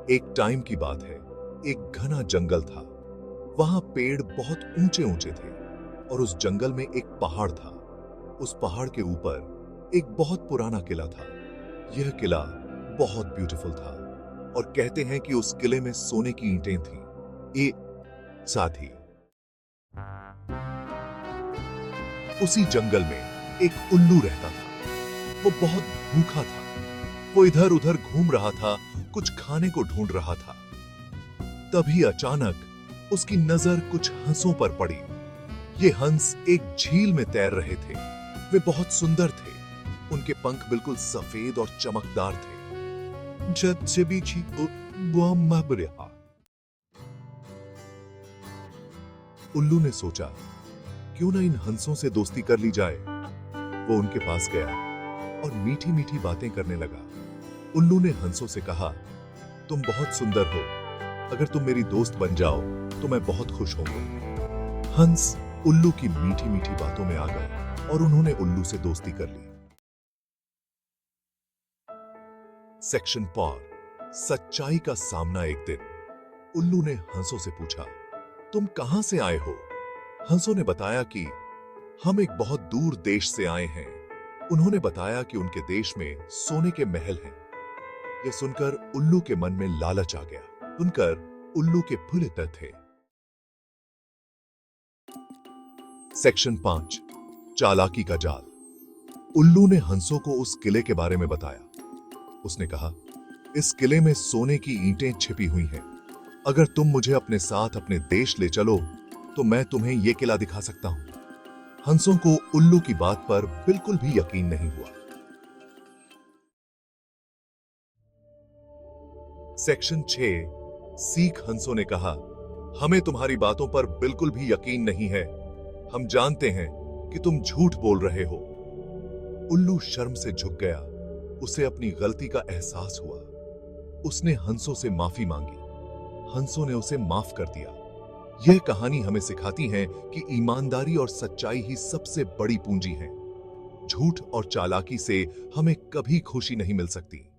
एक टाइम की बात है, एक घना जंगल था। वहां पेड़ बहुत ऊंचे ऊंचे थे और उस जंगल में एक पहाड़ था। उस पहाड़ के ऊपर एक बहुत पुराना किला था। यह किला बहुत ब्यूटीफुल था और कहते हैं कि उस किले में सोने की ईंटें थीं। साथ ही उसी जंगल में एक उल्लू रहता था। वो बहुत भूखा था। वो इधर उधर घूम रहा था, कुछ खाने को ढूंढ रहा था। तभी अचानक उसकी नजर कुछ हंसों पर पड़ी। ये हंस एक झील में तैर रहे थे। वे बहुत सुंदर थे। उनके पंख बिल्कुल सफेद और चमकदार थे। उल्लू ने सोचा, क्यों ना इन हंसों से दोस्ती कर ली जाए। वो उनके पास गया और मीठी मीठी बातें करने लगा। उल्लू ने हंसों से कहा, तुम बहुत सुंदर हो। अगर तुम मेरी दोस्त बन जाओ तो मैं बहुत खुश होऊंगा। हंस उल्लू की मीठी मीठी बातों में आ गए और उन्होंने उल्लू से दोस्ती कर ली। सेक्शन 4, सच्चाई का सामना। एक दिन उल्लू ने हंसों से पूछा, तुम कहां से आए हो? हंसों ने बताया कि हम एक बहुत दूर देश से आए हैं। उन्होंने बताया कि उनके देश में सोने के महल हैं। यह सुनकर उल्लू के मन में लालच आ गया। सुनकर उल्लू के फुले तर थे। सेक्शन 5, चालाकी का जाल। उल्लू ने हंसों को उस किले के बारे में बताया। उसने कहा, इस किले में सोने की ईंटें छिपी हुई हैं। अगर तुम मुझे अपने साथ अपने देश ले चलो तो मैं तुम्हें यह किला दिखा सकता हूं। हंसों को उल्लू की बात पर बिल्कुल भी यकीन नहीं हुआ। सेक्शन 6, सीख। हंसों ने कहा, हमें तुम्हारी बातों पर बिल्कुल भी यकीन नहीं है। हम जानते हैं कि तुम झूठ बोल रहे हो। उल्लू शर्म से झुक गया। उसे अपनी गलती का एहसास हुआ। उसने हंसों से माफी मांगी। हंसों ने उसे माफ कर दिया। यह कहानी हमें सिखाती है कि ईमानदारी और सच्चाई ही सबसे बड़ी पूंजी है। झूठ और चालाकी से हमें कभी खुशी नहीं मिल सकती।